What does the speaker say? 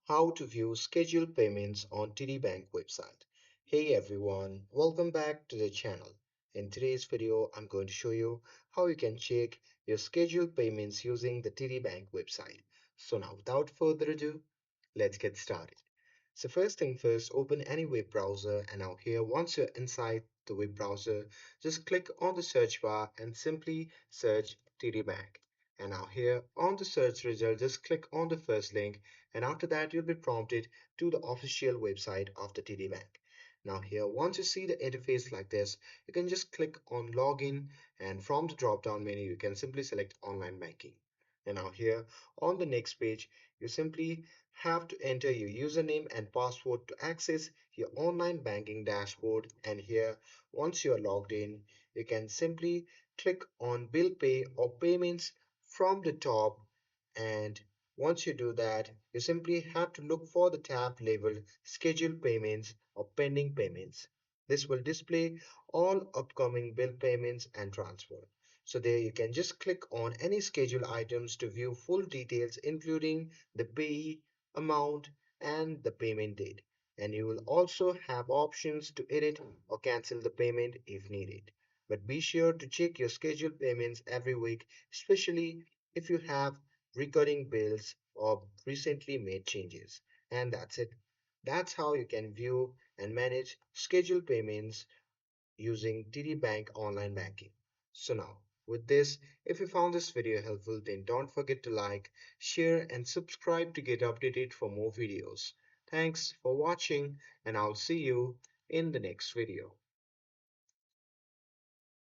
How to view scheduled payments on TD Bank website. Hey everyone, welcome back to the channel. In today's video, I'm going to show you how you can check your scheduled payments using the TD Bank website. So now without further ado, let's get started. So first thing first, open any web browser and now here once you're inside the web browser, just click on the search bar and simply search TD Bank. And now here on the search result, just click on the first link and after that you'll be prompted to the official website of the TD Bank. Now here once you see the interface like this, you can just click on login and from the drop down menu you can simply select online banking. And now here on the next page, you simply have to enter your username and password to access your online banking dashboard. And here, once you are logged in, you can simply click on Bill Pay or Payments from the top. And once you do that, you simply have to look for the tab labeled Scheduled Payments or Pending Payments. This will display all upcoming bill payments and transfer. So there you can just click on any scheduled items to view full details including the payee, amount and the payment date. And you will also have options to edit or cancel the payment if needed. But be sure to check your scheduled payments every week, especially if you have recurring bills or recently made changes. And that's it. That's how you can view and manage scheduled payments using TD Bank online banking. So now, with this, if you found this video helpful, then don't forget to like, share, and subscribe to get updated for more videos. Thanks for watching, and I'll see you in the next video.